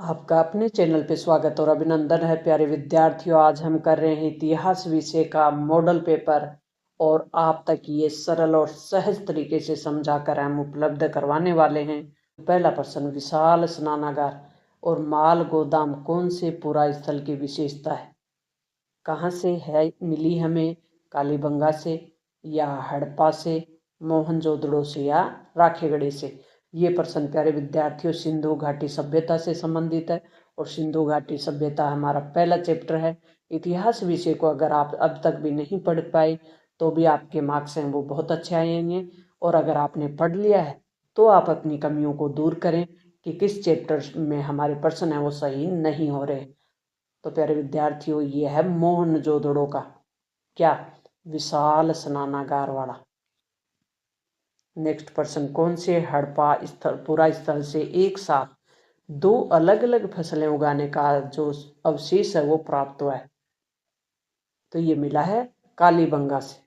आपका अपने चैनल पे स्वागत और अभिनंदन है प्यारे विद्यार्थियों। आज हम कर रहे हैं इतिहास विषय का मॉडल पेपर और आप तक ये सरल और सहज तरीके से समझाकर हम उपलब्ध करवाने वाले हैं। पहला प्रश्न, विशाल स्नानागार और माल गोदाम कौन से पुरा स्थल की विशेषता है? कहाँ से है मिली हमें? कालीबंगा से या हड़प्पा से, मोहनजोदड़ो से या राखेगढ़ी से? ये प्रश्न प्यारे विद्यार्थियों सिंधु घाटी सभ्यता से संबंधित है और सिंधु घाटी सभ्यता हमारा पहला चैप्टर है। इतिहास विषय को अगर आप अब तक भी नहीं पढ़ पाए तो भी आपके मार्क्स हैं वो बहुत अच्छे आएंगे, और अगर आपने पढ़ लिया है तो आप अपनी कमियों को दूर करें कि किस चैप्टर में हमारे प्रश्न हैं वो सही नहीं हो रहे। तो प्यारे विद्यार्थियों ये है मोहनजोदड़ो का क्या? विशाल स्नानागार वाला। नेक्स्ट प्रश्न, कौन से हड़प्पा स्थल पुरा स्थल से एक साथ दो अलग अलग फसलें उगाने का जो अवशेष है वो प्राप्त हुआ है? तो ये मिला है कालीबंगा से।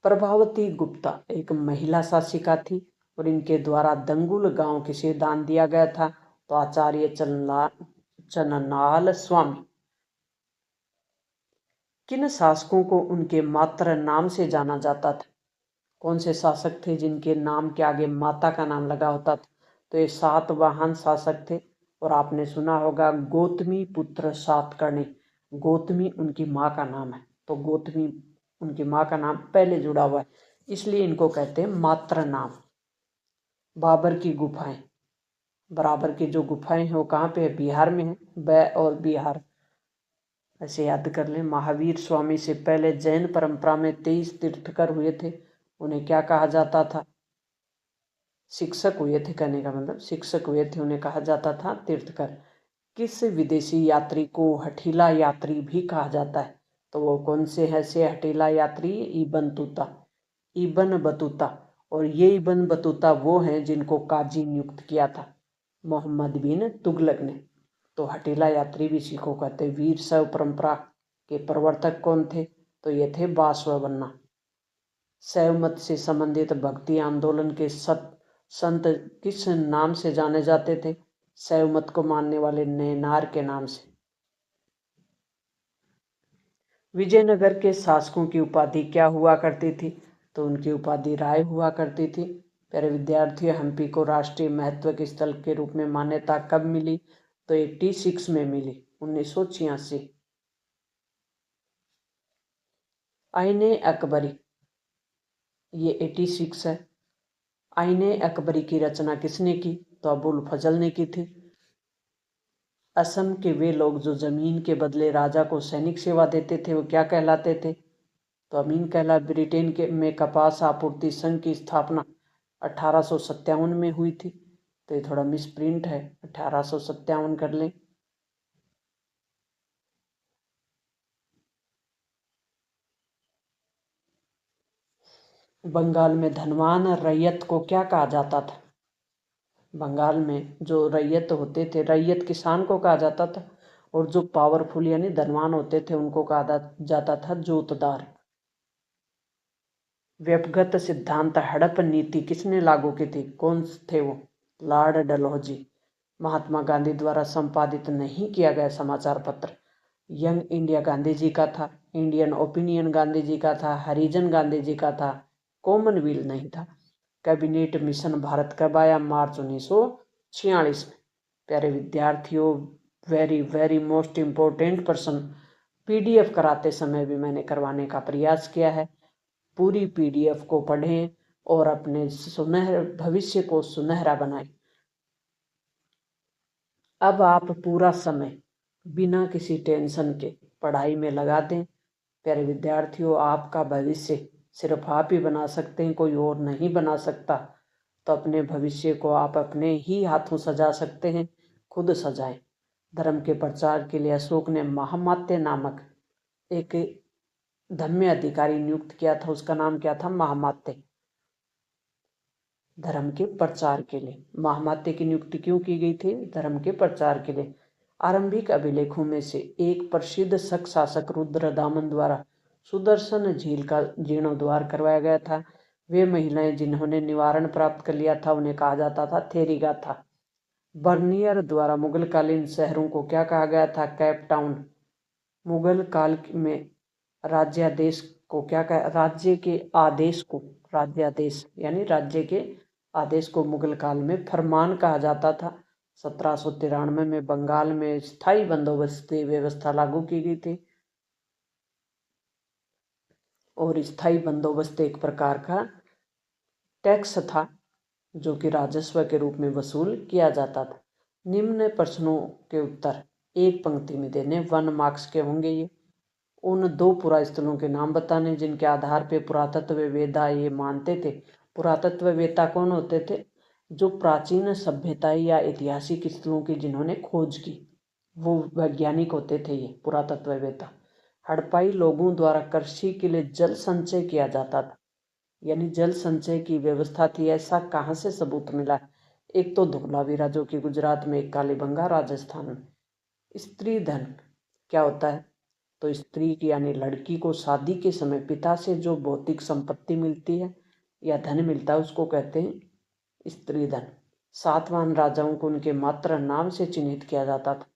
प्रभावती गुप्ता एक महिला शासिका थी और इनके द्वारा दंगुल गांव किसे दान दिया गया था? तो आचार्य चन्नाल स्वामी। किन शासकों को उनके मात्र नाम से जाना जाता था? कौन से शासक थे जिनके नाम के आगे माता का नाम लगा होता था? तो ये सातवाहन शासक थे और आपने सुना होगा गौतमी पुत्र सातकर्णी। गौतमी उनकी माँ का नाम है, तो गौतमी उनकी माँ का नाम पहले जुड़ा हुआ है, इसलिए इनको कहते हैं मात्र नाम। बाबर की गुफाएं, बराबर की जो गुफाएं हैं वो कहाँ पे है? बिहार में है। बै और बिहार ऐसे याद कर लें। महावीर स्वामी से पहले जैन परंपरा में 23 तीर्थकर हुए थे, उन्हें क्या कहा जाता था? शिक्षक हुए थे, कहने का मतलब शिक्षक हुए थे, उन्हें कहा जाता था तीर्थकर। किस विदेशी यात्री को हठीला यात्री भी कहा जाता है? तो वो कौन से है से हठीला यात्री? Ibn Battuta. Ibn Battuta. और ये इबन बतूता वो हैं जिनको काजी नियुक्त किया था मोहम्मद बिन तुगलक ने। तो हठीला यात्री भी इसी को कहते। वीर शैव परंपरा के प्रवर्तक कौन थे? तो ये थे बासवण्णा। शैव मत से संबंधित भक्ति आंदोलन के संत किस नाम से जाने जाते थे? शैव मत को मानने वाले नैनार के नाम से। विजयनगर के शासकों की उपाधि क्या हुआ करती थी? तो उनकी उपाधि राय हुआ करती थी। प्यारे विद्यार्थियों, हम्पी को राष्ट्रीय महत्व के स्थल के रूप में मान्यता कब मिली? तो 86 में मिली, 1986। आईने अकबरी, ये 86 है। आईने अकबरी की रचना किसने की? तो अबुल फजल ने की थी। असम के वे लोग जो जमीन के बदले राजा को सैनिक सेवा देते थे वो क्या कहलाते थे? तो अमीन कहला। ब्रिटेन के में कपास आपूर्ति संघ की स्थापना 1857 में हुई थी, तो ये थोड़ा मिसप्रिंट है, 1857 कर लें। बंगाल में धनवान रैयत को क्या कहा जाता था? बंगाल में जो रैयत होते थे, रैयत किसान को कहा जाता था, और जो पावरफुल यानी धनवान होते थे उनको कहा जाता था जोतदार। व्यक्तिगत सिद्धांत हड़प नीति किसने लागू की थी? कौन थे वो? लॉर्ड डलहौजी। महात्मा गांधी द्वारा संपादित नहीं किया गया समाचार पत्र? यंग इंडिया गांधी जी का था, इंडियन ओपिनियन गांधी जी का था, हरिजन गांधी जी का था, कॉमनवेल्थ नहीं था। कैबिनेट मिशन भारत कब आया? मार्च 1946 में। प्यारे विद्यार्थियों, वेरी वेरी मोस्ट इम्पोर्टेंट प्रश्न पीडीएफ कराते समय भी मैंने करवाने का प्रयास किया है। पूरी पीडीएफ को पढ़ें और अपने सुनहरे भविष्य को सुनहरा बनाएं। अब आप पूरा समय बिना किसी टेंशन के पढ़ाई में लगा दें। प्यारे विद्यार्थियों, आपका भविष्य सिर्फ आप ही बना सकते हैं, कोई और नहीं बना सकता। तो अपने भविष्य को आप अपने ही हाथों सजा सकते हैं, खुद सजाएं। धर्म के प्रचार के लिए अशोक ने महामात्य नामक एक धम्य अधिकारी नियुक्त किया था, उसका नाम क्या था? महामात्य। धर्म के प्रचार के लिए महामात्य की नियुक्ति क्यों की गई थी? धर्म के प्रचार के लिए। आरंभिक अभिलेखों में से एक प्रसिद्ध शक शासक रुद्रदामन द्वारा सुदर्शन झील का जीर्णोद्धार करवाया गया था। वे महिलाएं जिन्होंने निवारण प्राप्त कर लिया था उन्हें कहा जाता था थेरी गाथा। बर्नियर द्वारा मुगलकालीन शहरों को क्या कहा गया था? Cape Town. मुगल काल में राज्यादेश को क्या कहा? राज्य के आदेश को राज्यादेश यानी राज्य के आदेश को मुगल काल में फरमान कहा जाता था। 1793 में बंगाल में स्थायी बंदोबस्ती व्यवस्था लागू की गई थी और स्थायी बंदोबस्त एक प्रकार का टैक्स था जो कि राजस्व के रूप में वसूल किया जाता था। निम्न प्रश्नों के उत्तर एक पंक्ति में देने, 1 मार्क्स के होंगे ये। उन 2 पुरास्थलों के नाम बताने जिनके आधार पर पुरातत्ववेत्ता ये मानते थे। पुरातत्ववेत्ता कौन होते थे? जो प्राचीन सभ्यता या ऐतिहासिक स्थलों की जिन्होंने खोज की, वो वैज्ञानिक होते थे ये पुरातत्ववेत्ता। हड़प्पाई लोगों द्वारा कृषि के लिए जल संचय किया जाता था, यानी जल संचय की व्यवस्था थी। ऐसा कहाँ से सबूत मिला? एक तो धोलावीरा जो कि गुजरात में, एक कालीबंगा राजस्थान में। स्त्री धन क्या होता है? तो स्त्री की यानी लड़की को शादी के समय पिता से जो भौतिक संपत्ति मिलती है या धन मिलता है उसको कहते हैं स्त्री धन। सातवाहन राजाओं को उनके मात्र नाम से चिन्हित किया जाता था।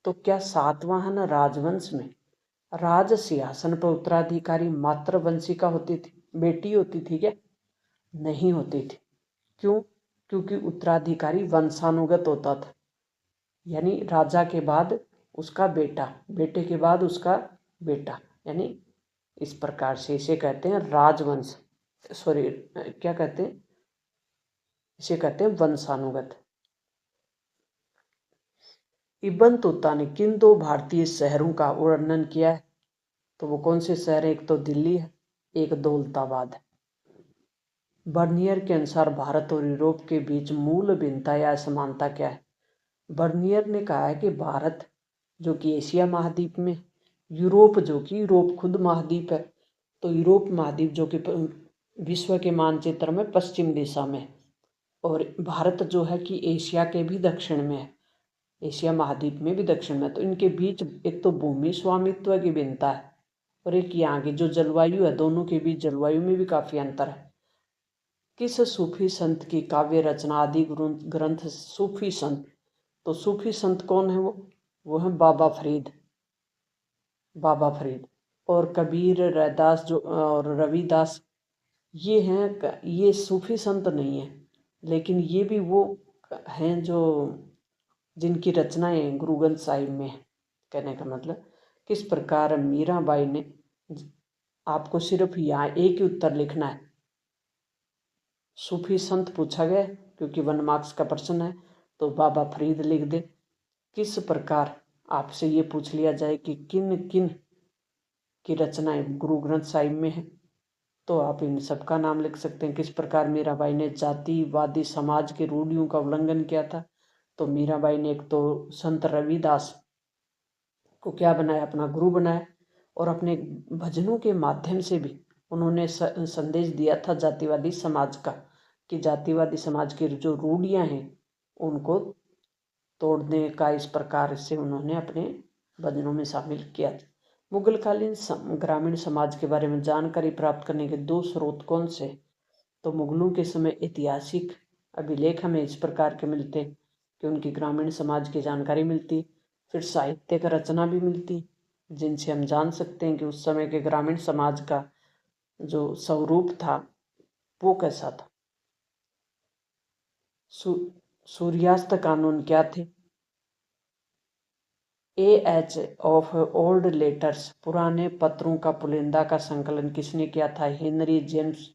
तो क्या सातवाहन राजवंश में राज सिंहासन पर उत्तराधिकारी मात्र वंशिका होती थी, बेटी होती थी क्या? नहीं होती थी। क्यों? क्योंकि उत्तराधिकारी वंशानुगत होता था, यानी राजा के बाद उसका बेटा, बेटे के बाद उसका बेटा, यानी इस प्रकार से इसे कहते हैं राजवंश। सॉरी, क्या कहते हैं इसे? कहते हैं वंशानुगत। इब्न तुता ने किन 2 भारतीय शहरों का वर्णन किया है? तो वो कौन से शहर है? एक तो दिल्ली है, एक दौलताबाद है। बर्नियर के अनुसार भारत और यूरोप के बीच मूल भिन्नता या समानता क्या है? बर्नियर ने कहा है कि भारत जो कि एशिया महाद्वीप में, यूरोप जो कि यूरोप खुद महाद्वीप है, तो यूरोप महाद्वीप जो कि विश्व के मानचित्र में पश्चिम दिशा में, और भारत जो है कि एशिया के भी दक्षिण में है, एशिया महाद्वीप में भी दक्षिण में। तो इनके बीच एक तो भूमि स्वामित्व की भिन्नता है और एक यहाँ की जो जलवायु है, दोनों के बीच जलवायु में भी काफी अंतर है। किस सूफी संत की काव्य रचना आदि ग्रंथ सूफी संत? तो सूफी संत कौन है? वो है बाबा फरीद। बाबा फरीद और कबीर, रैदास जो और रविदास, ये हैं, ये सूफी संत नहीं है, लेकिन ये भी वो हैं जो जिनकी रचनाएं गुरु ग्रंथ साहिब में है। कहने का मतलब किस प्रकार मीराबाई ने, आपको सिर्फ यहाँ एक ही उत्तर लिखना है। सूफी संत पूछा गया क्योंकि 1 मार्क्स का प्रश्न है, तो बाबा फरीद लिख दे। किस प्रकार आपसे ये पूछ लिया जाए कि किन किन की रचनाएं गुरु ग्रंथ साहिब में है, तो आप इन सबका नाम लिख सकते हैं। किस प्रकार मीराबाई ने जातिवादी समाज के रूढ़ियों का उल्लंघन किया था? तो मीराबाई ने एक तो संत रविदास को क्या बनाया? अपना गुरु बनाया, और अपने भजनों के माध्यम से भी उन्होंने संदेश दिया था जातिवादी समाज का, कि जातिवादी समाज की जो रूढ़ियां हैं उनको तोड़ने का इस प्रकार से उन्होंने अपने भजनों में शामिल किया था। मुगलकालीन ग्रामीण समाज के बारे में जानकारी प्राप्त करने के 2 स्रोत कौन से? तो मुगलों के समय ऐतिहासिक अभिलेख हमें इस प्रकार के मिलते कि उनकी ग्रामीण समाज की जानकारी मिलती, फिर साहित्यिक रचना भी मिलती जिनसे हम जान सकते हैं कि उस समय के ग्रामीण समाज का जो स्वरूप था वो कैसा था। सूर्यास्त कानून क्या थे? एएच ऑफ ओल्ड लेटर्स, पुराने पत्रों का पुलिंदा का संकलन किसने किया था? हेनरी जेम्स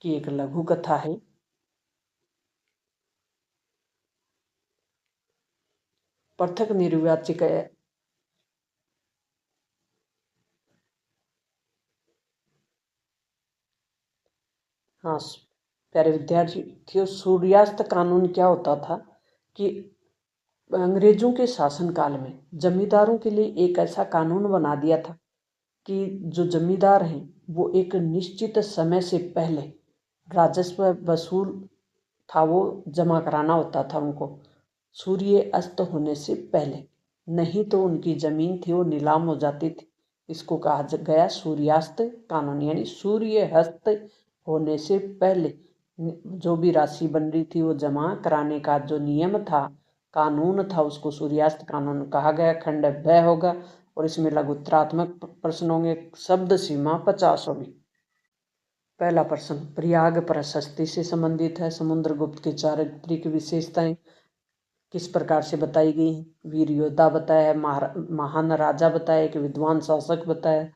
की एक लघु कथा है। पृथक निर्वाचित हाँ प्यारे विद्यार्थियों, सूर्यास्त कानून क्या होता था कि अंग्रेजों के शासनकाल में जमींदारों के लिए एक ऐसा कानून बना दिया था कि जो जमींदार हैं वो एक निश्चित समय से पहले राजस्व वसूल था वो जमा कराना होता था उनको, सूर्य अस्त होने से पहले, नहीं तो उनकी जमीन थी वो नीलाम हो जाती थी। इसको कहा गया सूर्यास्त कानून, यानी सूर्य अस्त होने से पहले जो भी राशि बन रही थी वो जमा कराने का जो नियम था, कानून था, उसको सूर्यास्त कानून कहा गया। खंड ब होगा और इसमें लघुत्तरात्मक प्रश्न होंगे। शब्द सीमा 50 होगी। पहला प्रश्न, प्रयाग प्रशस्ति से संबंधित है। समुद्रगुप्त की चारित्रिक विशेषताएं किस प्रकार से बताई गई हैं? वीर योद्धा बताया है, महान राजा बताया, कि विद्वान शासक बताया।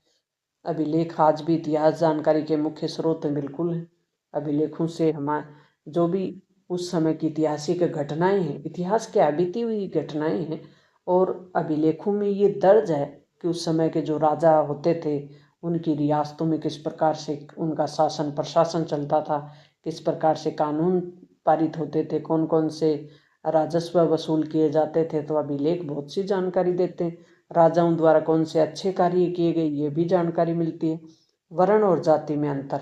अभिलेख आज भी इतिहास जानकारी के मुख्य स्रोत हैं, बिल्कुल है। अभिलेखों से हमारे जो भी उस समय की ऐतिहासिक घटनाएं हैं, इतिहास क्या बीती हुई घटनाएं हैं, और अभिलेखों में ये दर्ज है कि उस समय के जो राजा होते थे उनकी रियासतों में किस प्रकार से उनका शासन प्रशासन चलता था, किस प्रकार से कानून पारित होते थे, कौन कौन से राजस्व वसूल किए जाते थे। तो अभिलेख बहुत सी जानकारी देते हैं। राजाओं द्वारा कौन से अच्छे कार्य किए गए, ये भी जानकारी मिलती है। वर्ण और जाति में अंतर।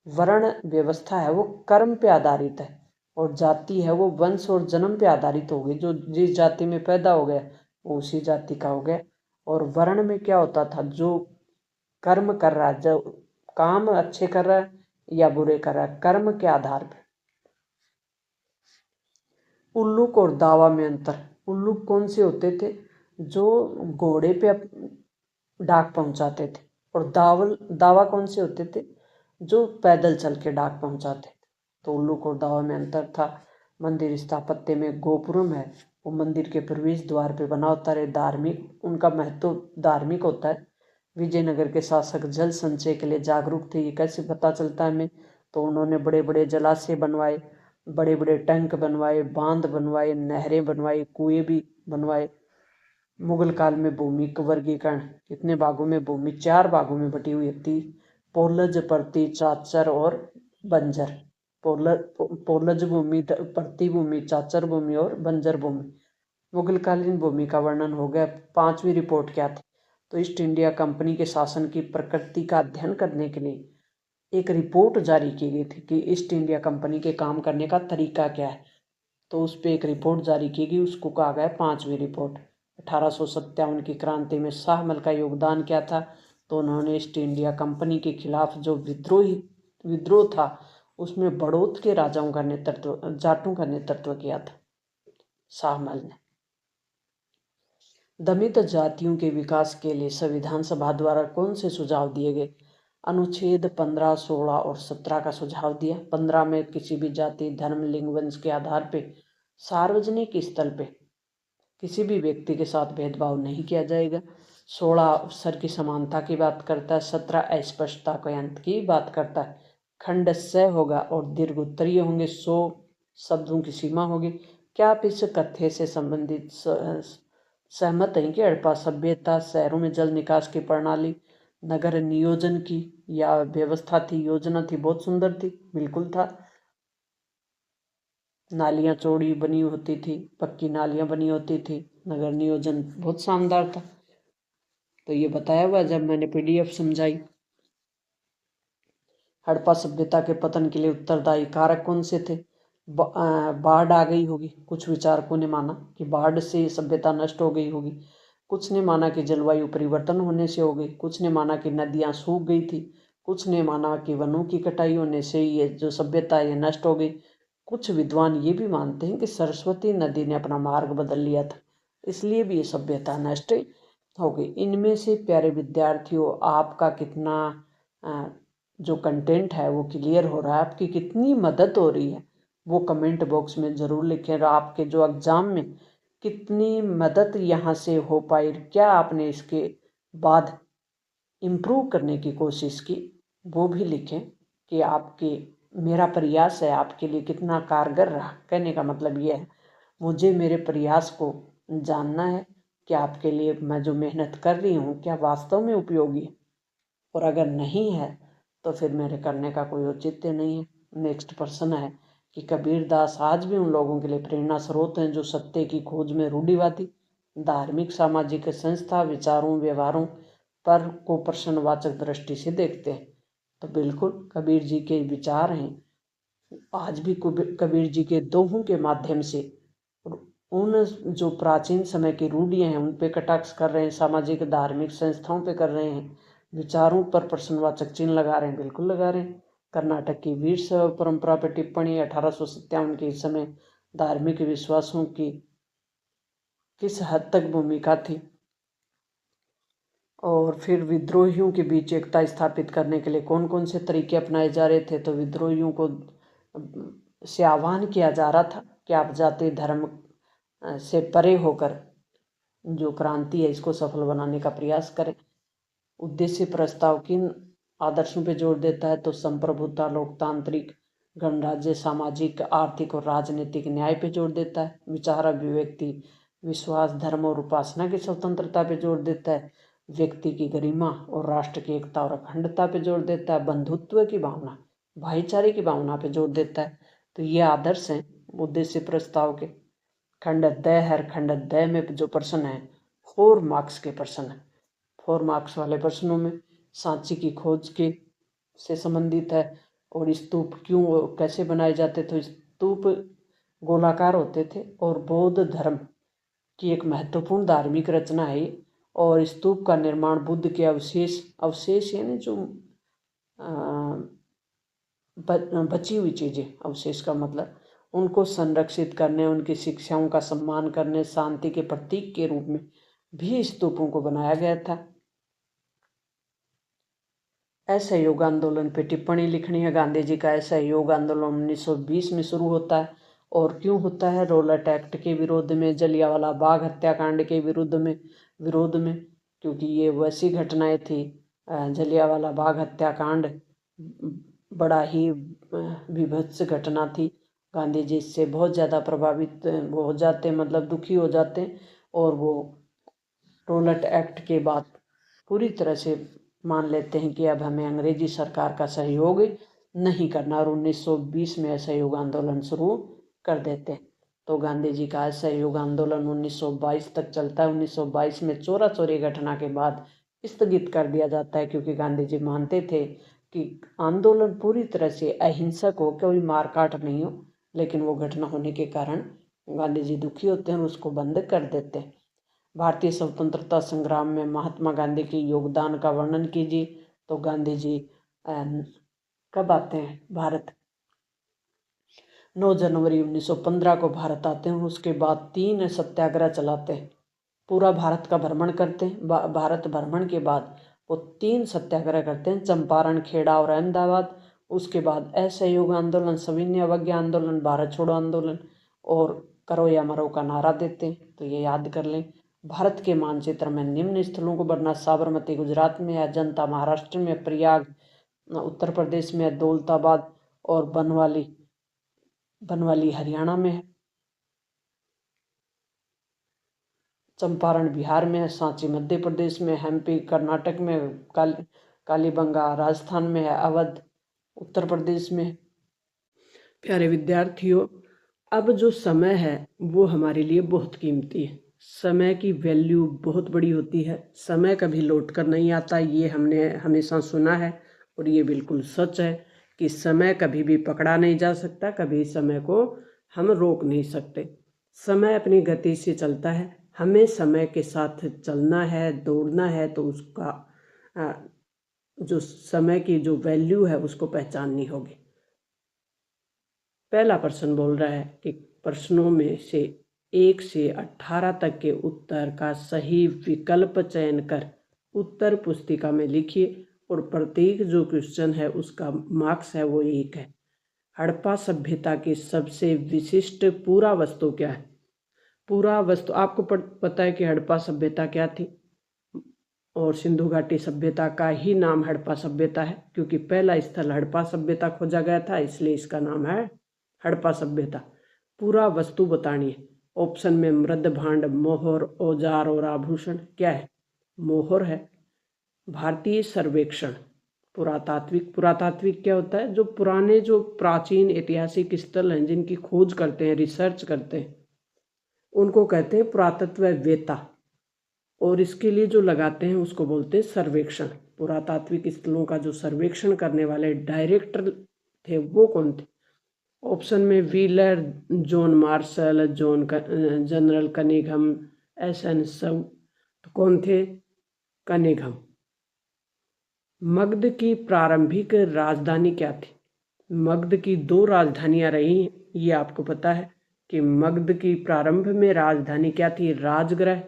वर्ण व्यवस्था है वो कर्म पे आधारित है, और जाति है वो वंश और जन्म पे आधारित हो गई। जो जिस जाति में पैदा हो गया वो उसी जाति का हो गया। और वर्ण में क्या होता था, जो कर्म कर रहा है, जो काम अच्छे कर रहा है या बुरे कर रहा है, कर्म के आधार पर। उल्लूक और दावा में अंतर। उल्लूक कौन से होते थे, जो घोड़े पे डाक पहुंचाते थे, और दावा कौन से होते थे, जो पैदल चल के डाक पहुंचाते थे। तो उल्लूक और दावा में अंतर था। मंदिर स्थापत्य में गोपुरम है वो मंदिर के प्रवेश द्वार पे बना होता है। धार्मिक, उनका महत्व धार्मिक होता है। विजयनगर के शासक जल संचय के लिए जागरूक थे, ये कैसे पता चलता है हमें? तो उन्होंने बड़े बड़े जलाशय बनवाए, बड़े बड़े टैंक बनवाए, बांध बनवाए, नहरें बनवाई, कुएं भी बनवाए। मुगल काल में भूमि का वर्गीकरण। कितने भागों में भूमि? 4 भागों में बटी हुई थी। पोलज, परती, चाचर और बंजर। पोलज भूमि, परती भूमि, चाचर भूमि और बंजर भूमि। मुगलकालीन भूमि का वर्णन हो गया। 5वीं रिपोर्ट क्या थी? तो ईस्ट इंडिया कंपनी के शासन की प्रकृति का अध्ययन करने के लिए एक रिपोर्ट जारी की गई थी कि ईस्ट इंडिया कंपनी के काम करने का तरीका क्या है। तो उस पर एक रिपोर्ट जारी की गई, उसको कहा गया 5वीं रिपोर्ट। 1857 की क्रांति में शाहमल का योगदान क्या था? तो उन्होंने ईस्ट इंडिया कंपनी के खिलाफ जो विद्रोह था उसमें बड़ौत के राजाओं का नेतृत्व, जाटों का नेतृत्व किया था शाहमल ने। दमित जातियों के विकास के लिए संविधान सभा द्वारा कौन से सुझाव दिए गए? अनुच्छेद 15, 16 और 17 का सुझाव दिया। 15 में किसी भी जाति, धर्म, लिंग, वंश के आधार पर सार्वजनिक स्थल पे किसी भी व्यक्ति के साथ भेदभाव नहीं किया जाएगा। 16 अवसर की समानता की बात करता है। 17 अस्पष्टता के अंत की बात करता है। खंड स होगा और दीर्घ उत्तरीय होंगे। 100 शब्दों की सीमा होगी। क्या आप इस कथ्य से संबंधित सहमत हैं कि हड़प्पा सभ्यता शहरों में जल निकास की प्रणाली, नगर नियोजन की या व्यवस्था थी, योजना थी, बहुत सुंदर थी? बिल्कुल था। नालियाँ चौड़ी बनी होती थी, पक्की नालियाँ बनी होती थी, नगर नियोजन बहुत शानदार था। तो ये बताया हुआ जब मैंने पीडीएफ समझाई। हड़प्पा सभ्यता के पतन के लिए उत्तरदायी कारक कौन से थे? बाढ़ आ गई होगी। कुछ विचारकों ने माना कि बाढ़ से सभ्यता नष्ट हो गई होगी। कुछ ने माना कि जलवायु परिवर्तन होने से हो गई। कुछ ने माना कि नदियाँ सूख गई थी। कुछ ने माना कि वनों की कटाई होने से ये जो सभ्यता है ये नष्ट हो गई। कुछ विद्वान ये भी मानते हैं कि सरस्वती नदी ने अपना मार्ग बदल लिया था, इसलिए भी ये सभ्यता नष्ट हो गई। इनमें से प्यारे विद्यार्थियों, आपका कितना जो कंटेंट है वो क्लियर हो रहा है, आपकी कितनी मदद हो रही है वो कमेंट बॉक्स में ज़रूर लिखें। और आपके जो एग्ज़ाम में कितनी मदद यहाँ से हो पाई, क्या आपने इसके बाद इम्प्रूव करने की कोशिश की, वो भी लिखें कि आपके मेरा प्रयास है आपके लिए कितना कारगर रहा। कहने का मतलब ये है, मुझे मेरे प्रयास को जानना है कि आपके लिए मैं जो मेहनत कर रही हूँ क्या वास्तव में उपयोगी है, और अगर नहीं है तो फिर मेरे करने का कोई औचित्य नहीं है। नेक्स्ट प्रश्न है कि कबीर दास आज भी उन लोगों के लिए प्रेरणा स्रोत हैं जो सत्य की खोज में रूढ़िवादी, धार्मिक, सामाजिक संस्था, विचारों, व्यवहारों पर को प्रश्नवाचक दृष्टि से देखते हैं। तो बिल्कुल कबीर जी के विचार हैं, आज भी कबीर जी के दोहों के माध्यम से उन जो प्राचीन समय की रूढ़ियाँ हैं उन पे कटाक्ष कर रहे हैं, सामाजिक धार्मिक संस्थाओं पे कर रहे हैं, विचारों पर प्रश्नवाचक चिन्ह लगा रहे हैं, बिल्कुल लगा रहे हैं। कर्नाटक की वीर शैव परंपरा पर टिप्पणी 1857 के समय धार्मिक विश्वासों की किस हद तक भूमिका थी। और फिर विद्रोहियों के बीच एकता स्थापित करने के लिए कौन कौन से तरीके अपनाए जा रहे थे। तो विद्रोहियों को से आह्वान किया जा रहा था कि आप जाति धर्म से परे होकर जो क्रांति है इसको सफल बनाने का प्रयास करें। उद्देश्य प्रस्ताव किन आदर्शों पे जोर देता है। तो संप्रभुता, लोकतांत्रिक गणराज्य, सामाजिक, आर्थिक और राजनीतिक न्याय पे जोर देता है। विचार, अभिव्यक्ति, विश्वास, धर्म और उपासना की स्वतंत्रता पे जोर देता है। व्यक्ति की गरिमा और राष्ट्र की एकता और अखंडता पे जोर देता है। बंधुत्व की भावना, भाईचारे की भावना पे जोर देता है। तो ये आदर्श हैं उद्देश्य प्रस्ताव के। खंड द हर खंड द में जो प्रश्न है 4 मार्क्स के प्रश्न है। 4 मार्क्स वाले प्रश्नों में सांची की खोज के से संबंधित है। और स्तूप क्यों कैसे बनाए जाते थे। स्तूप गोलाकार होते थे और बौद्ध धर्म की एक महत्वपूर्ण धार्मिक रचना है। और स्तूप का निर्माण बुद्ध के अवशेष यानी जो बची हुई चीज़ें, अवशेष का मतलब उनको संरक्षित करने, उनकी शिक्षाओं का सम्मान करने, शांति के प्रतीक के रूप में भी स्तूपों को बनाया गया था। असहयोग आंदोलन पे टिप्पणी लिखनी है। गांधी जी का असहयोग आंदोलन 1920 में शुरू होता है। और क्यों होता है। रॉलेट एक्ट के विरोध में, जलियांवाला बाग हत्याकांड के विरोध में क्योंकि ये वैसी घटनाएं थी। जलियांवाला बाग हत्याकांड बड़ा ही विभत्स घटना थी। गांधी जी इससे बहुत ज़्यादा प्रभावित हो जाते, मतलब दुखी हो जाते। और वो रॉलेट एक्ट के बाद पूरी तरह से मान लेते हैं कि अब हमें अंग्रेजी सरकार का सहयोग नहीं करना। और 1920 में असहयोग आंदोलन शुरू कर देते हैं। तो गांधी जी का असहयोग आंदोलन 1922 तक चलता है। 1922 में चोरा चोरी घटना के बाद स्थगित कर दिया जाता है, क्योंकि गांधी जी मानते थे कि आंदोलन पूरी तरह से अहिंसक हो, कोई मारकाट नहीं हो। लेकिन वो घटना होने के कारण गांधी जी दुखी होते हैं और उसको बंद कर देते हैं। भारतीय स्वतंत्रता संग्राम में महात्मा गांधी के योगदान का वर्णन कीजिए। तो गांधी जी कब आते हैं भारत। 9 जनवरी 1915 को भारत आते हैं। उसके बाद 3 सत्याग्रह चलाते हैं। पूरा भारत का भ्रमण करते हैं। भारत भ्रमण के बाद वो 3 सत्याग्रह करते हैं, चंपारण, खेड़ा और अहमदाबाद। उसके बाद असहयोग आंदोलन, सविनय अवज्ञा आंदोलन, भारत छोड़ो आंदोलन और करो या मरो का नारा देते हैं। तो ये याद कर लें। भारत के मानचित्र में निम्न स्थलों को बढ़ना। साबरमती गुजरात में है, अजंता महाराष्ट्र में, प्रयाग उत्तर प्रदेश में, दौलताबाद और बनवाली हरियाणा में है, चंपारण बिहार में है, सांची मध्य प्रदेश में, हम्पी कर्नाटक में, कालीबंगा राजस्थान में है, अवध उत्तर प्रदेश में है। प्यारे विद्यार्थियों, अब जो समय है वो हमारे लिए बहुत कीमती है। समय की वैल्यू बहुत बड़ी होती है। समय कभी लौट कर नहीं आता, ये हमने हमेशा सुना है और ये बिल्कुल सच है कि समय कभी भी पकड़ा नहीं जा सकता, कभी समय को हम रोक नहीं सकते। समय अपनी गति से चलता है, हमें समय के साथ चलना है, दौड़ना है। तो उसका जो समय की जो वैल्यू है उसको पहचाननी होगी। पहला प्रश्न बोल रहा है कि प्रश्नों में से 1 से 18 तक के उत्तर का सही विकल्प चयन कर उत्तर पुस्तिका में लिखिए। और प्रत्येक जो क्वेश्चन है उसका मार्क्स है वो 1 है। हड़प्पा सभ्यता की सबसे विशिष्ट पूरा वस्तु क्या है। पूरा वस्तु आपको पता है कि हड़प्पा सभ्यता क्या थी। और सिंधु घाटी सभ्यता का ही नाम हड़प्पा सभ्यता है, क्योंकि पहला स्थल हड़प्पा सभ्यता खोजा गया था, इसलिए इसका नाम है हड़प्पा सभ्यता। पूरा वस्तु बतानी है। ऑप्शन में मृद भांड, मोहर, औजार और आभूषण क्या है। मोहर है। भारतीय सर्वेक्षण, पुरातात्विक क्या होता है। जो पुराने जो प्राचीन ऐतिहासिक स्थल हैं जिनकी खोज करते हैं, रिसर्च करते हैं, उनको कहते हैं पुरातत्ववेत्ता। और इसके लिए जो लगाते हैं उसको बोलते हैं सर्वेक्षण। पुरातात्विक स्थलों का जो सर्वेक्षण करने वाले डायरेक्टर थे वो कौन थे। ऑप्शन में wheeler, John Marshall, general Cunningham, SN सब। तो कौन थे। कनिंघम। मगध की प्रारंभिक राजधानी क्या थी। मगध की 2 राजधानियां रही हैं। ये आपको पता है कि मगध की प्रारंभ में राजधानी क्या थी, राजगृह,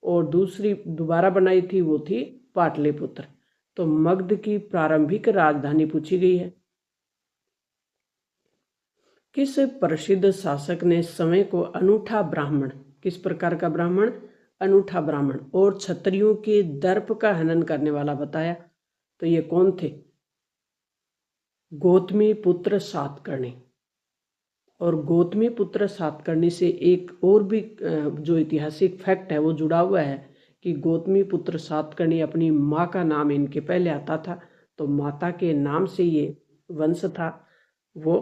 और दूसरी दोबारा बनाई थी वो थी पाटलिपुत्र। तो मगध की प्रारंभिक राजधानी पूछी गई है। किस प्रसिद्ध शासक ने समय को अनूठा ब्राह्मण, किस प्रकार का ब्राह्मण, अनूठा ब्राह्मण और क्षत्रियों के दर्प का हनन करने वाला बताया? तो ये कौन थे? गौतमी पुत्र सातकर्णी। और गौतमी पुत्र सातकर्णी से एक और भी जो ऐतिहासिक फैक्ट है वो जुड़ा हुआ है कि गौतमी पुत्र सातकर्णी अपनी माँ का नाम इनके पहले आता था, तो माता के नाम से ये वंश था वो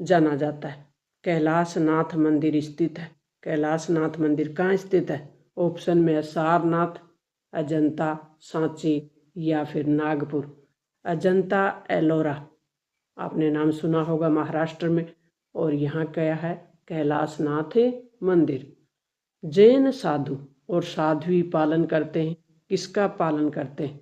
जाना जाता है। कैलाशनाथ मंदिर स्थित है। कैलाशनाथ मंदिर कहाँ स्थित है? ऑप्शन में है सारनाथ, अजंता, सांची या फिर नागपुर। अजंता एलोरा आपने नाम सुना होगा महाराष्ट्र में, और यहाँ क्या है? कैलाशनाथ मंदिर। जैन साधु और साध्वी पालन करते हैं, किसका पालन करते हैं?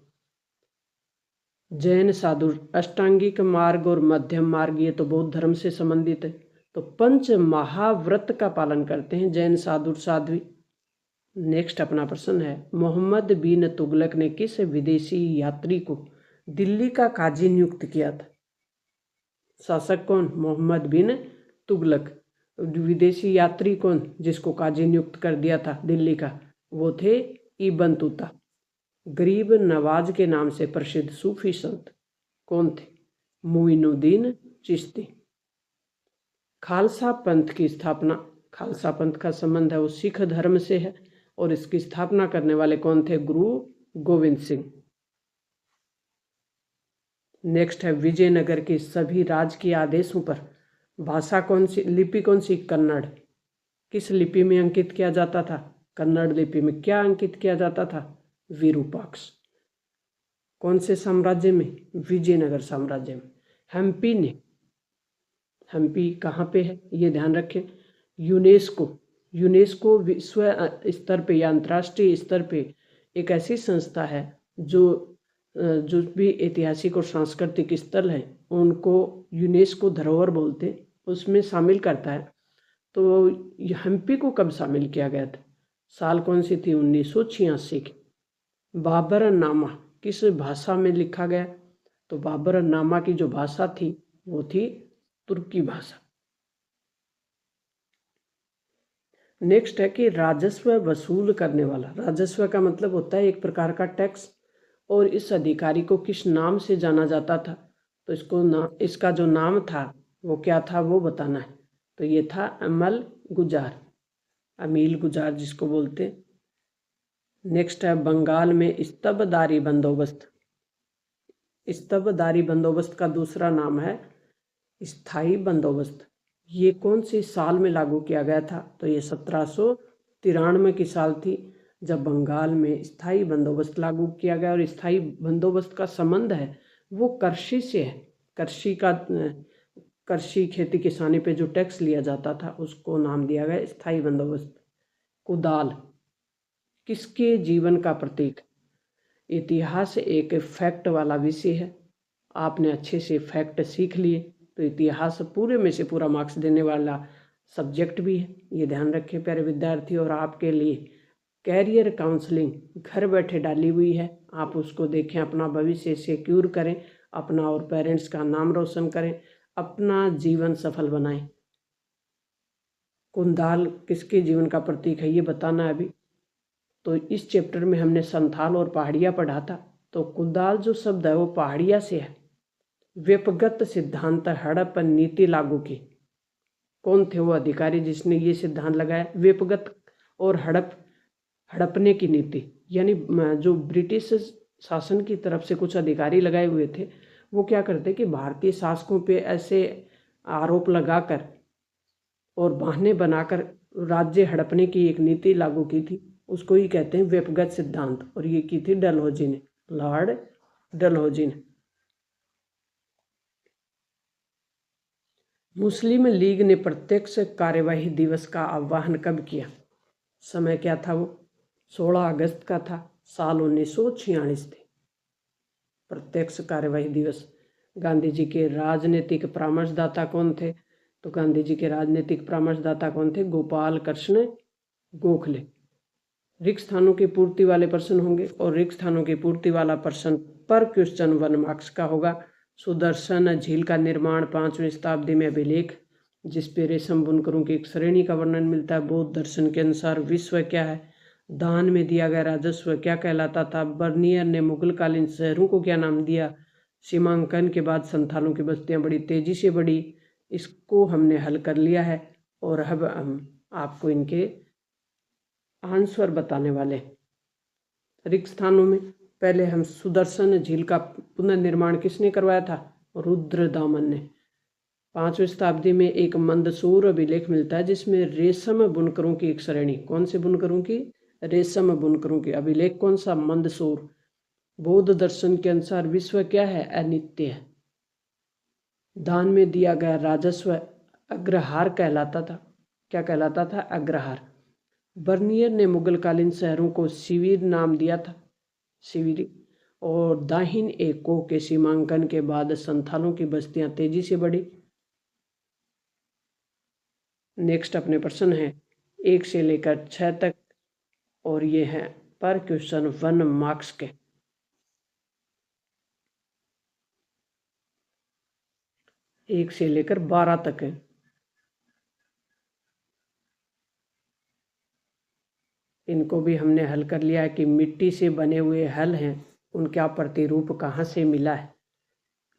जैन साधु अष्टांगिक मार्ग और मध्यम मार्ग, ये तो बौद्ध धर्म से संबंधित है। तो पंच महाव्रत का पालन करते हैं जैन साधु साध्वी। नेक्स्ट अपना प्रश्न है, मोहम्मद बिन तुगलक ने किस विदेशी यात्री को दिल्ली का काजी नियुक्त किया था? शासक कौन? मोहम्मद बिन तुगलक। विदेशी यात्री कौन जिसको काजी नियुक्त कर दिया था दिल्ली का? वो थे इब्न तूता। गरीब नवाज के नाम से प्रसिद्ध सूफी संत कौन थे? मोइनुद्दीन चिश्ती। खालसा पंथ की स्थापना, खालसा पंथ का संबंध है वो सिख धर्म से है, और इसकी स्थापना करने वाले कौन थे? गुरु गोविंद सिंह। नेक्स्ट है, विजयनगर के सभी राजकीय आदेशों पर भाषा कौन सी, लिपि कौन सी? कन्नड़। किस लिपि में अंकित किया जाता था? कन्नड़ लिपि में। क्या अंकित किया जाता था? विरूपाक्ष। कौन से साम्राज्य में? विजयनगर साम्राज्य में। हम्पी ने, हम्पी कहाँ पे है ये ध्यान रखें। यूनेस्को, यूनेस्को विश्व स्तर पे या अंतर्राष्ट्रीय स्तर पे एक ऐसी संस्था है जो भी ऐतिहासिक और सांस्कृतिक स्थल हैं उनको यूनेस्को धरोहर बोलते, उसमें शामिल करता है। तो हम्पी को कब शामिल किया गया था? साल कौन सी थी? 1986 की। बाबरनामा किस भाषा में लिखा गया? तो बाबरनामा की जो भाषा थी वो थी तुर्की भाषा। नेक्स्ट है कि राजस्व वसूल करने वाला, राजस्व का मतलब होता है एक प्रकार का टैक्स, और इस अधिकारी को किस नाम से जाना जाता था? तो इसका जो नाम था वो क्या था वो बताना है। तो ये था अमल गुजार, अमील गुजार जिसको बोलते। नेक्स्ट है, बंगाल में स्तबदारी बंदोबस्त, स्तबदारी बंदोबस्त का दूसरा नाम है स्थाई बंदोबस्त। ये कौन सी साल में लागू किया गया था? तो ये 1793 की साल थी जब बंगाल में स्थाई बंदोबस्त लागू किया गया। और स्थाई बंदोबस्त का संबंध है वो कृषि से है। कृषि खेती किसानी पे जो टैक्स लिया जाता था उसको नाम दिया गया स्थाई बंदोबस्त। कुदाल किसके जीवन का प्रतीक? इतिहास एक फैक्ट वाला विषय है, आपने अच्छे से फैक्ट सीख लिए तो इतिहास पूरे में से पूरा मार्क्स देने वाला सब्जेक्ट भी है, ये ध्यान रखें प्यारे विद्यार्थी। और आपके लिए कैरियर काउंसलिंग घर बैठे डाली हुई है, आप उसको देखें, अपना भविष्य सिक्योर करें, अपना और पेरेंट्स का नाम रोशन करें, अपना जीवन सफल बनाएं। कुंदाल किसके जीवन का प्रतीक है ये बताना है अभी। तो इस चैप्टर में हमने संथाल और पहाड़िया पढ़ा था। तो कुदाल जो शब्द है वो पहाड़िया से है। व्यपगत सिद्धांत हड़प नीति लागू की, कौन थे वो अधिकारी जिसने ये सिद्धांत लगाया? व्यपगत और हड़पने की नीति, यानी जो ब्रिटिश शासन की तरफ से कुछ अधिकारी लगाए हुए थे वो क्या करते कि भारतीय शासकों पे ऐसे आरोप लगाकर और बहाने बनाकर राज्य हड़पने की एक नीति लागू की थी, उसको ही कहते हैं व्यपगत सिद्धांत। और ये की थी डलहौजी ने, लॉर्ड डलहौजी ने। मुस्लिम लीग ने प्रत्यक्ष कार्यवाही दिवस का आह्वान कब किया? समय क्या था वो? 16 अगस्त का था, साल 1946 थे प्रत्यक्ष कार्यवाही दिवस। गांधी जी के राजनीतिक परामर्शदाता कौन थे? तो गांधी जी के राजनीतिक परामर्शदाता कौन थे? गोपाल कृष्ण गोखले। रिक्त स्थानों की पूर्ति वाले प्रश्न होंगे और रिक्त स्थानों की पूर्ति वाला प्रश्न पर क्वेश्चन 1 मार्क्स का होगा। सुदर्शन झील का निर्माण 5वीं शताब्दी में अभिलेख जिसपे रेशम बुनकरों की एक श्रेणी का वर्णन मिलता है। बौद्ध दर्शन के अनुसार विश्व क्या है? दान में दिया गया राजस्व क्या कहलाता था? बर्नियर ने मुगलकालीन शहरों को क्या नाम दिया? सीमांकन के बाद संथालों की बस्तियां बड़ी तेजी से बढ़ी। इसको हमने हल कर लिया है और अब हम आपको इनके आंसर बताने वाले। रिक्त स्थानों में पहले हम सुदर्शन झील का पुनर्निर्माण किसने करवाया था? रुद्रदामन ने। 5वीं शताब्दी में एक मंदसौर अभिलेख मिलता है जिसमें रेशम बुनकरों की एक श्रेणी, कौन से बुनकरों की? रेशम बुनकरों की। अभिलेख कौन सा? मंदसौर। बौद्ध दर्शन के अनुसार विश्व क्या है? अनित्य है। दान में दिया गया राजस्व अग्रहार कहलाता था। क्या कहलाता था? अग्रहार। बर्नियर ने मुगलकालीन शहरों को शिविर नाम दिया था, शिविर। और दाहिन एको के सीमांकन के बाद संथालों की बस्तियां तेजी से बढ़ी। नेक्स्ट अपने प्रश्न है 1 से लेकर 6 तक और ये हैं पर क्वेश्चन 1 मार्क्स के। एक से लेकर 12 तक है। इनको भी हमने हल कर लिया है कि मिट्टी से बने हुए हल हैं, उनका प्रतिरूप कहाँ से मिला है?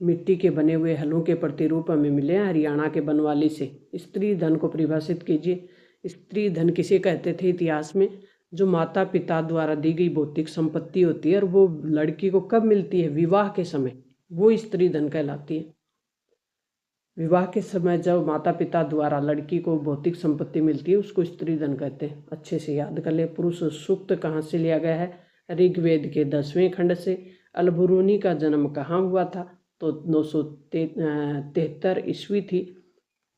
मिट्टी के बने हुए हलों के प्रतिरूप हमें मिले हैं हरियाणा के बनवाली से। स्त्री धन को परिभाषित कीजिए। स्त्री धन किसे कहते थे इतिहास में? जो माता पिता द्वारा दी गई भौतिक संपत्ति होती है और वो लड़की को कब मिलती है? विवाह के समय, वो स्त्री धन कहलाती है। विवाह के समय जब माता पिता द्वारा लड़की को भौतिक संपत्ति मिलती है उसको स्त्री धन कहते हैं। अच्छे से याद कर ले। पुरुष सूक्त कहाँ से लिया गया है? ऋग्वेद के 10वें खंड से। अलबरूनी का जन्म कहाँ हुआ था? तो 973 ईस्वी थी।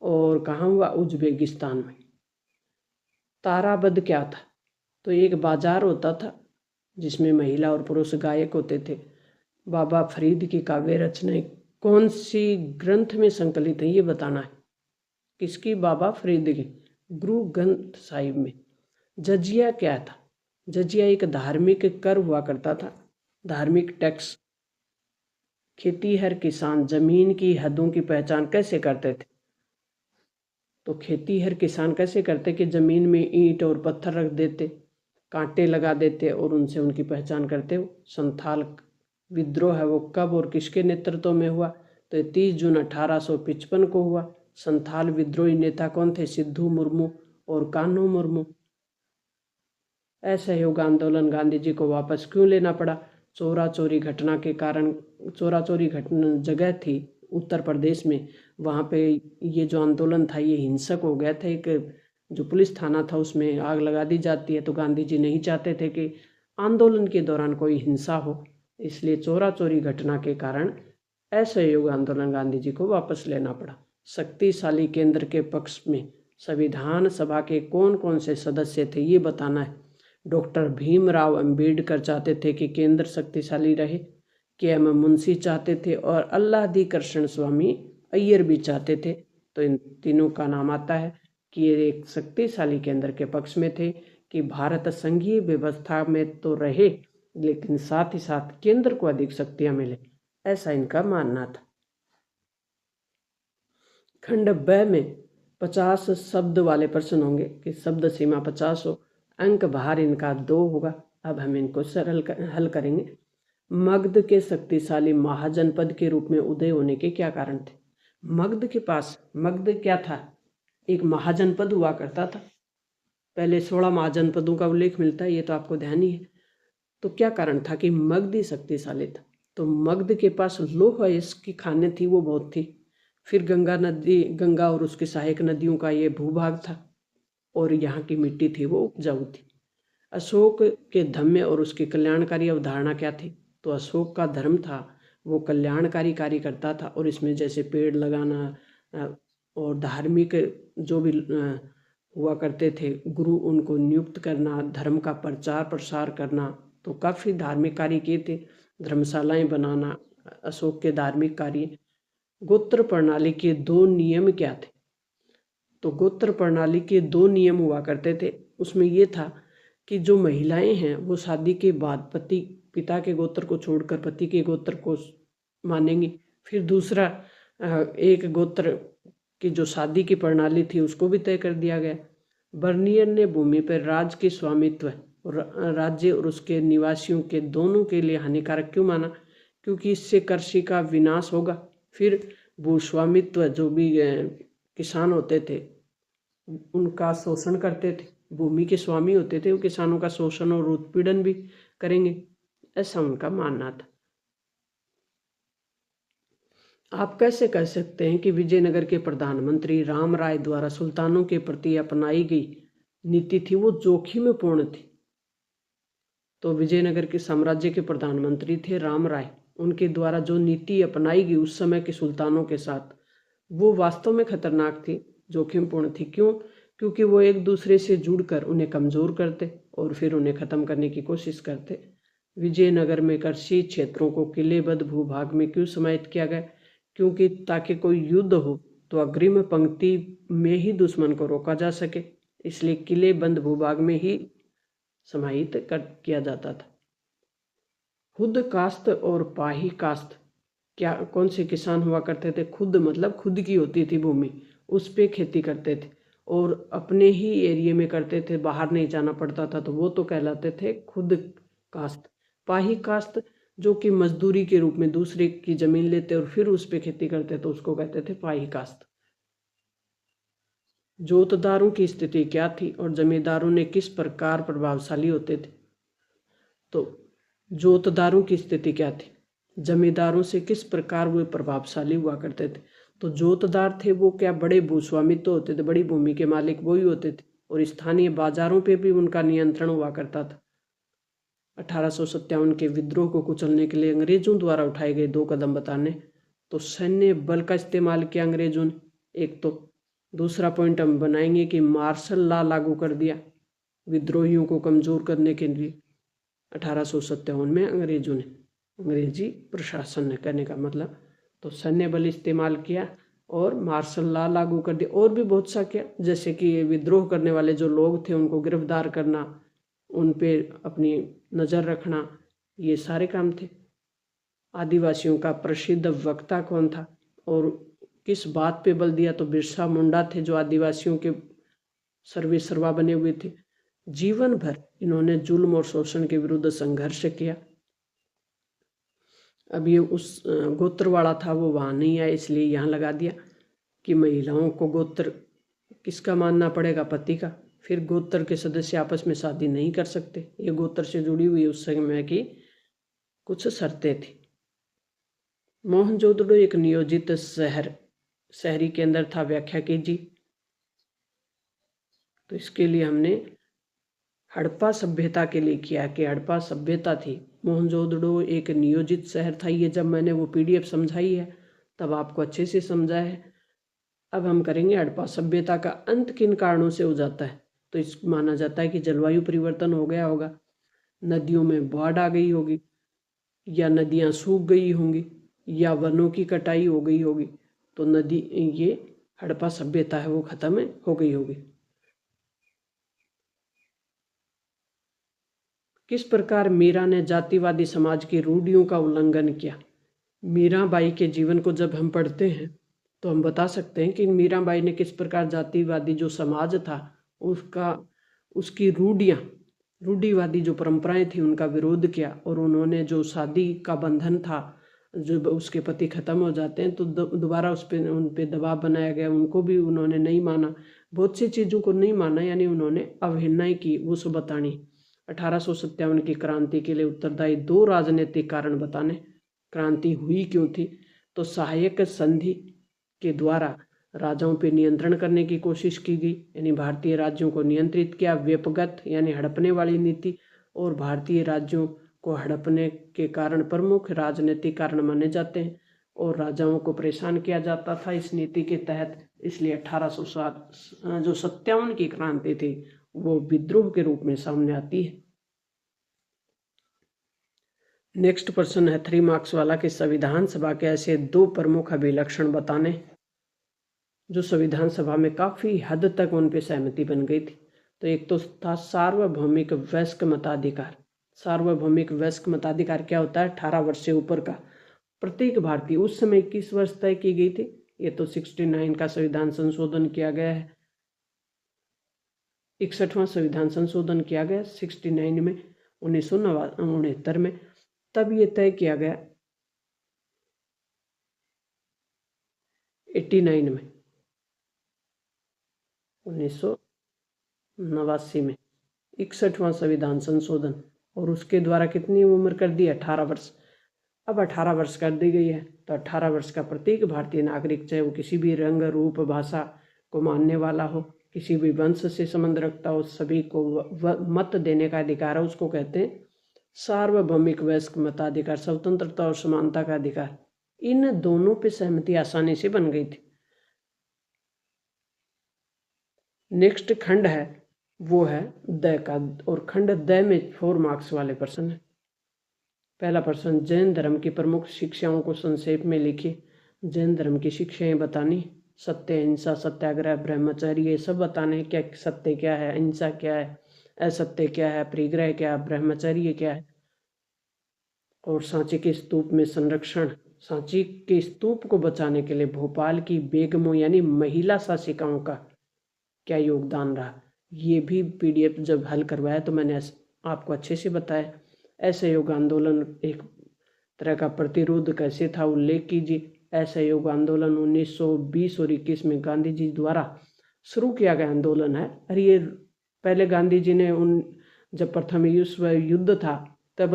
और कहाँ हुआ? उज्बेकिस्तान में। ताराबद क्या था? तो एक बाजार होता था जिसमें महिला और पुरुष गायक होते थे। बाबा फरीद की काव्य रचनाएं कौन सी ग्रंथ में संकलित है ये बताना है। किसकी? बाबा फरीद की गुरु ग्रंथ साहिब में। जजिया क्या था? जजिया एक धार्मिक कर हुआ करता था, धार्मिक टैक्स। खेतीहर किसान जमीन की हदों की पहचान कैसे करते थे? तो खेतीहर किसान कैसे करते कि जमीन में ईंट और पत्थर रख देते, कांटे लगा देते और उनसे उनकी पहचान करते। संथाल विद्रोह है वो कब और किसके नेतृत्व में हुआ? तो 30 जून 1855 को हुआ। संथाल विद्रोही नेता कौन थे? सिद्धू मुर्मू और कान्हू मुर्मू। असहयोग आंदोलन गांधी जी को वापस क्यों लेना पड़ा? चोरा चोरी घटना के कारण। चोरा चोरी घटना जगह थी उत्तर प्रदेश में, वहाँ पे ये जो आंदोलन था ये हिंसक हो गया था। एक जो पुलिस थाना था उसमें आग लगा दी जाती है, तो गांधी जी नहीं चाहते थे कि आंदोलन के दौरान कोई हिंसा हो, इसलिए चोरा चोरी घटना के कारण असहयोग आंदोलन गांधी जी को वापस लेना पड़ा। शक्तिशाली केंद्र के पक्ष में संविधान सभा के कौन कौन से सदस्य थे ये बताना है। डॉक्टर भीमराव अंबेडकर चाहते थे कि केंद्र शक्तिशाली रहे, के एम मुंशी चाहते थे और अल्लादी कृष्ण स्वामी अय्यर भी चाहते थे। तो इन तीनों का नाम आता है कि ये एक शक्तिशाली केंद्र के पक्ष में थे कि भारत संघीय व्यवस्था में तो रहे लेकिन साथ ही साथ केंद्र को अधिक शक्तियां मिले, ऐसा इनका मानना था। खंड ब में 50 शब्द वाले प्रश्न होंगे कि शब्द सीमा 50 हो, अंक भार इनका 2 होगा। अब हम इनको सरल हल करेंगे। मगध के शक्तिशाली महाजनपद के रूप में उदय होने के क्या कारण थे? मगध के पास, मगध क्या था? एक महाजनपद हुआ करता था। पहले 16 महाजनपदों का उल्लेख मिलता है, ये तो आपको ध्यान ही है। तो क्या कारण था कि मगध ही शक्तिशाली था? तो मगध के पास लौह अयस्क की खानें थी, वो बहुत थी। फिर गंगा नदी, गंगा और उसकी सहायक नदियों का ये भूभाग था और यहाँ की मिट्टी थी वो उपजाऊ थी। अशोक के धम्य और उसकी कल्याणकारी अवधारणा क्या थी? तो अशोक का धर्म था वो कल्याणकारी कार्य करता था और इसमें जैसे पेड़ लगाना और धार्मिक जो भी हुआ करते थे, गुरु उनको नियुक्त करना, धर्म का प्रचार प्रसार करना, तो काफ़ी धार्मिक कार्य किए थे। धर्मशालाएं बनाना अशोक के धार्मिक कार्य। गोत्र प्रणाली के 2 नियम क्या थे? तो गोत्र प्रणाली के 2 नियम हुआ करते थे। उसमें ये था कि जो महिलाएं हैं वो शादी के बाद पिता के गोत्र को छोड़कर पति के गोत्र को मानेंगी। फिर दूसरा एक गोत्र की जो शादी की प्रणाली थी उसको भी तय कर दिया गया। बर्नियर ने भूमि पर राज्य के स्वामित्व और राज्य और उसके निवासियों के दोनों के लिए हानिकारक क्यों माना? क्योंकि इससे कृषि का विनाश होगा। फिर भूस्वामित्व, जो भी किसान होते थे उनका शोषण करते थे, भूमि के स्वामी होते थे वो किसानों का शोषण और उत्पीड़न भी करेंगे, ऐसा उनका मानना था। आप कैसे कह सकते हैं कि विजयनगर के प्रधानमंत्री राम राय द्वारा सुल्तानों के प्रति अपनाई गई नीति थी वो जोखिमपूर्ण थी? तो विजयनगर के साम्राज्य के प्रधानमंत्री थे राम राय। उनके द्वारा जो नीति अपनाई गई उस समय के सुल्तानों के साथ वो वास्तव में खतरनाक थी, जोखिमपूर्ण थी। क्यों? क्योंकि वो एक दूसरे से जुड़कर उन्हें कमज़ोर करते और फिर उन्हें ख़त्म करने की कोशिश करते। विजयनगर में कृषि क्षेत्रों को किलेबद्ध भूभाग में क्यों समाहित किया गया? क्योंकि ताकि कोई युद्ध हो तो अग्रिम पंक्ति में ही दुश्मन को रोका जा सके, इसलिए किलेबंद भूभाग में ही समाहित किया जाता था। खुद कास्त और पाही कास्त क्या कौन से किसान हुआ करते थे? खुद मतलब खुद की होती थी भूमि, उस पे खेती करते थे और अपने ही एरिया में करते थे, बाहर नहीं जाना पड़ता था, तो वो तो कहलाते थे खुद कास्त। पाही कास्त जो कि मजदूरी के रूप में दूसरे की जमीन लेते और फिर उस पे खेती करते तो उसको कहते थे पाही कास्त। जोतदारों की स्थिति क्या थी और जमींदारों ने किस प्रकार प्रभावशाली होते थे? तो जोतदारों की स्थिति क्या थी? जमींदारों से किस प्रकार वे प्रभावशाली हुआ करते थे? तो जोतदार थे वो क्या बड़े भूस्वामित्व होते थे, बड़ी भूमि के मालिक वही होते थे और स्थानीय बाजारों पे भी उनका नियंत्रण हुआ करता था। 1857 के विद्रोह को कुचलने के लिए अंग्रेजों द्वारा उठाए गए 2 कदम बताने। तो सैन्य बल का इस्तेमाल किया अंग्रेजों ने, एक तो। दूसरा पॉइंट हम बनाएंगे कि मार्शल लॉ लागू कर दिया विद्रोहियों को कमज़ोर करने के लिए 1857 में अंग्रेजों ने, अंग्रेजी प्रशासन ने, कहने का मतलब। तो सैन्य बल इस्तेमाल किया और मार्शल लॉ लागू कर दिया और भी बहुत सा किया, जैसे कि विद्रोह करने वाले जो लोग थे उनको गिरफ्तार करना, उन पे अपनी नज़र रखना, ये सारे काम थे। आदिवासियों का प्रसिद्ध वक्ता कौन था और किस बात पे बल दिया? तो बिरसा मुंडा थे जो आदिवासियों के सर्वे सर्वा बने हुए थे। जीवन भर इन्होंने जुल्म और शोषण के विरुद्ध संघर्ष किया। अब ये उस गोत्र वाला था वो वहाँ नहीं आया, इसलिए यहाँ लगा दिया कि महिलाओं को गोत्र किसका मानना पड़ेगा? पति का। फिर गोत्र के सदस्य आपस में शादी नहीं कर सकते, ये गोत्र से जुड़ी हुई उस समय की कुछ शर्तें थी। मोहनजोदड़ो एक नियोजित शहरी केंद्र था, व्याख्या कीजिए। तो इसके लिए हमने हड़प्पा सभ्यता के लिए किया कि हड़प्पा सभ्यता थी, मोहनजोदड़ो एक नियोजित शहर था। ये जब मैंने वो PDF समझाई है तब आपको अच्छे से समझा है। अब हम करेंगे हड़प्पा सभ्यता का अंत किन कारणों से हो जाता है? तो इस माना जाता है कि जलवायु परिवर्तन हो गया होगा, नदियों में बाढ़ आ गई होगी, या नदियाँ सूख गई होंगी, या वनों की कटाई हो गई होगी, तो नदी ये हड़प्पा सभ्यता है वो खत्म हो गई होगी। किस प्रकार मीरा ने जातिवादी समाज की रूढ़ियों का उल्लंघन किया? मीराबाई के जीवन को जब हम पढ़ते हैं तो हम बता सकते हैं कि मीराबाई ने किस प्रकार जातिवादी जो समाज था उसकी रूढ़िवादी जो परंपराएं थी उनका विरोध किया, और उन्होंने जो शादी का बंधन था, जो उसके पति खत्म हो जाते हैं तो दोबारा उन पे दबाव बनाया गया, उनको भी उन्होंने नहीं माना, बहुत सी चीज़ों को नहीं माना, यानी उन्होंने अवहेलनाएं की, वो सब बतानी। 1857 की क्रांति के लिए उत्तरदायी 2 राजनीतिक कारण बताने। क्रांति हुई क्यों थी? तो सहायक संधि के द्वारा राजाओं पर नियंत्रण करने की कोशिश की गई, यानी भारतीय राज्यों को नियंत्रित किया। व्यपगत यानी हड़पने वाली नीति और भारतीय राज्यों को हड़पने के कारण प्रमुख राजनीतिक कारण माने जाते हैं और राजाओं को परेशान किया जाता था इस नीति के तहत। इसलिए 1857 की क्रांति थी वो विद्रोह के रूप में सामने आती है। नेक्स्ट प्रश्न है 3 मार्क्स वाला कि संविधान सभा के ऐसे 2 प्रमुख अभिलक्षण बताने जो संविधान सभा में काफी हद तक उन पे सहमति बन गई थी। तो एक तो था सार्वभौमिक वयस्क मताधिकार। सार्वभौमिक वयस्क मताधिकार क्या होता है? 18 वर्ष से ऊपर का प्रत्येक भारतीय। उस समय 21 वर्ष तय की गई थी। ये तो 69 का संविधान संशोधन किया गया है, 61वां संविधान संशोधन किया गया 69 में, 1969 में। तब ये तय किया गया 89 में, 1989 में 61वां संविधान संशोधन। और उसके द्वारा कितनी उम्र कर दी? 18 वर्ष। अब 18 वर्ष कर दी गई है, तो 18 वर्ष का प्रत्येक भारतीय नागरिक, चाहे वो किसी भी रंग रूप भाषा को मानने वाला हो, किसी भी वंश से संबंध रखता हो, सभी को मत देने का अधिकार है। उसको कहते हैं सार्वभौमिक वयस्क मताधिकार, स्वतंत्रता और समानता का अधिकार। इन दोनों पे सहमति आसानी से बन गई थी। नेक्स्ट खंड है वो है द का, और खंड द में 4 मार्क्स वाले प्रश्न है। पहला प्रश्न, जैन धर्म की प्रमुख शिक्षाओं को संक्षेप में लिखिए। जैन धर्म की शिक्षाएं बतानी, सत्य, अहिंसा, सत्याग्रह, ब्रह्मचर्य, ये सब बताने। क्या सत्य क्या है, अहिंसा क्या है, असत्य क्या है, परिग्रह क्या है, ब्रह्मचर्य क्या है। और सांची के स्तूप में संरक्षण, सांची के स्तूप को बचाने के लिए भोपाल की बेगमों यानी महिला शासिकाओं का क्या योगदान रहा। ये भी पीडीएफ जब हल करवाया तो मैंने आपको अच्छे से बताया। असहयोग आंदोलन एक तरह का प्रतिरोध कैसे था, उल्लेख कीजिए। असहयोग आंदोलन 1920 और 21 में गांधी जी द्वारा शुरू किया गया आंदोलन है। और ये पहले गांधी जी ने जब प्रथम विश्व युद्ध था तब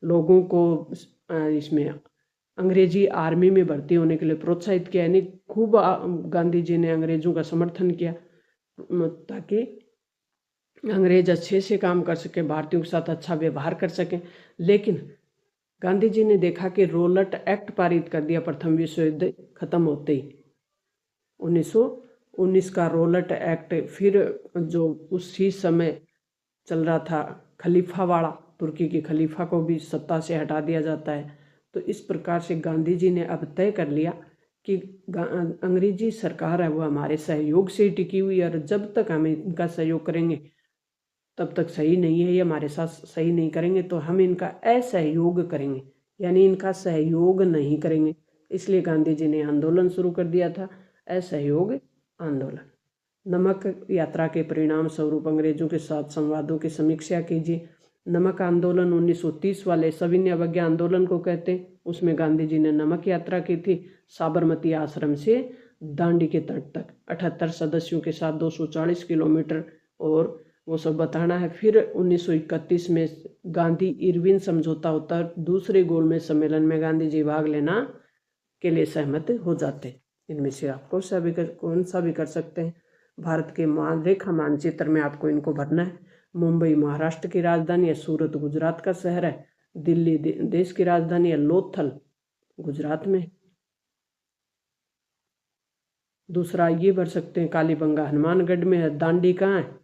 लोगों को इसमें अंग्रेजी आर्मी में भर्ती होने के लिए प्रोत्साहित किया, यानी खूब गांधी जी ने अंग्रेजों का समर्थन किया ताकि अंग्रेज अच्छे से काम कर सके, भारतीयों के साथ अच्छा व्यवहार कर सकें। लेकिन गांधी जी ने देखा कि रोलट एक्ट पारित कर दिया प्रथम विश्व युद्ध खत्म होते ही, 1919 का रोलट एक्ट। फिर जो उसी समय चल रहा था खलीफा वाला, तुर्की के खलीफा को भी सत्ता से हटा दिया जाता है। तो इस प्रकार से गांधी जी ने अब तय कर लिया कि अंग्रेजी सरकार है वो हमारे सहयोग से टिकी हुई है, और जब तक हम इनका सहयोग करेंगे तब तक सही नहीं है, ये हमारे साथ सही नहीं करेंगे तो हम इनका असहयोग करेंगे, यानी इनका सहयोग नहीं करेंगे। इसलिए गांधी जी ने आंदोलन शुरू कर दिया था, असहयोग आंदोलन। नमक यात्रा के परिणाम स्वरूप अंग्रेजों के साथ संवादों की समीक्षा कीजिए। नमक आंदोलन 1930 वाले सविनय अवज्ञा आंदोलन को कहते हैं। उसमें गांधी जी ने नमक यात्रा की थी, साबरमती आश्रम से दांडी के तट तक 78 सदस्यों के साथ 240 किलोमीटर, और वो सब बताना है। फिर 1931 में गांधी इरविन समझौता होता है, दूसरे गोलमेज सम्मेलन में गांधी जी भाग लेना के लिए सहमत हो जाते हैं। इनमें से आप कौन सा भी कर सकते हैं। भारत के रेखा मानचित्र में आपको इनको भरना है। मुंबई महाराष्ट्र की राजधानी है, सूरत गुजरात का शहर है, दिल्ली देश की राजधानी है, लोथल गुजरात में। दूसरा ये भर सकते हैं, कालीबंगा हनुमानगढ़ में है, दांडी कहाँ है,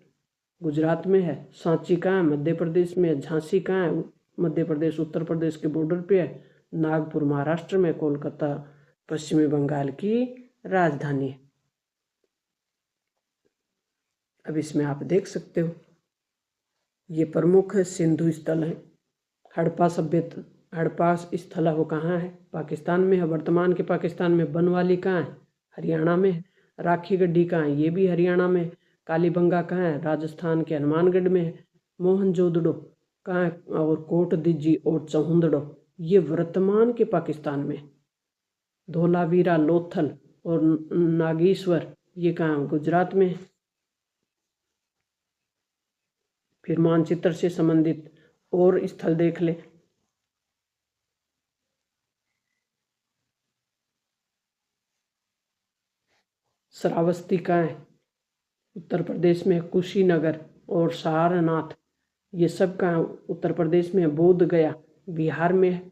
गुजरात में है, सांची कहाँ है, मध्य प्रदेश में है, झांसी कहाँ है, मध्य प्रदेश उत्तर प्रदेश के बॉर्डर पे है, नागपुर महाराष्ट्र में, कोलकाता पश्चिमी बंगाल की राजधानी है। अब इसमें आप देख सकते हो ये प्रमुख सिंधु स्थल है। हड़प्पा सभ्यता, हड़प्पा स्थल है वो कहाँ है, पाकिस्तान में है। वर्तमान के पाकिस्तान में। बनवाली कहाँ है, हरियाणा में है। राखी गड्ढी कहाँ है, ये भी हरियाणा में है। कालीबंगा कहाँ है, राजस्थान के हनुमानगढ़ में है। मोहनजोदड़ो कहाँ है, और कोट दिज्जी और चौहुंदड़ो ये वर्तमान के पाकिस्तान में। धोलावीरा, लोथल और नागेश्वर ये कहाँ, गुजरात में है। फिर मानचित्र से संबंधित और स्थल देख ले। श्रावस्ती कहाँ है, उत्तर प्रदेश में। कुशीनगर और सारनाथ ये सब कहाँ, उत्तर प्रदेश में। बोध गया बिहार में है।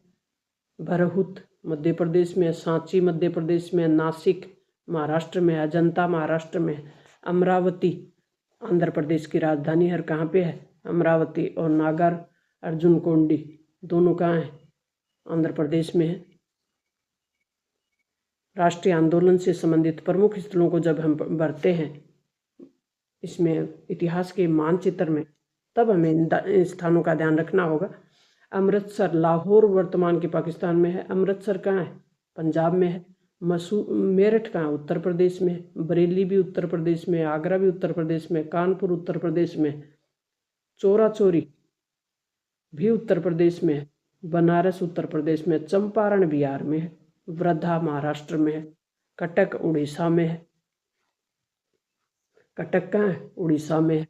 भरहुत मध्य प्रदेश में। सांची मध्य प्रदेश में। नासिक महाराष्ट्र में। अजंता महाराष्ट्र में। अमरावती आंध्र प्रदेश की राजधानी है, कहाँ पे है, अमरावती। और नागर अर्जुन कोंडी दोनों कहाँ हैं, आंध्र प्रदेश में है। राष्ट्रीय आंदोलन से संबंधित प्रमुख स्थलों को जब हम भरते हैं इसमें इतिहास के मानचित्र में, तब हमें इन स्थानों का ध्यान रखना होगा। अमृतसर, लाहौर वर्तमान के पाकिस्तान में है। अमृतसर कहाँ है? पंजाब में है। मेरठ कहाँ? उत्तर प्रदेश में है। बरेली भी उत्तर प्रदेश में है। आगरा भी उत्तर प्रदेश में। कानपुर उत्तर प्रदेश में। चोरा चोरी भी उत्तर प्रदेश में है। बनारस उत्तर प्रदेश में। चंपारण बिहार में है। वर्धा महाराष्ट्र में है। कटक उड़ीसा में है। कटक कहाँ है? उड़ीसा में है।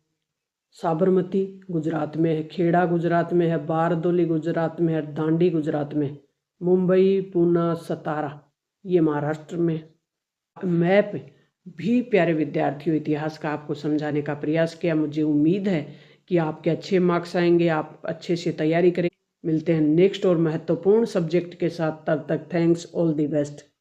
साबरमती गुजरात में है। खेड़ा गुजरात में है। बारदोली गुजरात में है। दांडी गुजरात में। मुंबई, पूना, सतारा ये महाराष्ट्र में। मैप भी प्यारे विद्यार्थियों इतिहास का आपको समझाने का प्रयास किया। मुझे उम्मीद है कि आपके अच्छे मार्क्स आएंगे, आप अच्छे से तैयारी करें। मिलते हैं नेक्स्ट और महत्वपूर्ण सब्जेक्ट के साथ। तब तक थैंक्स, ऑल द बेस्ट।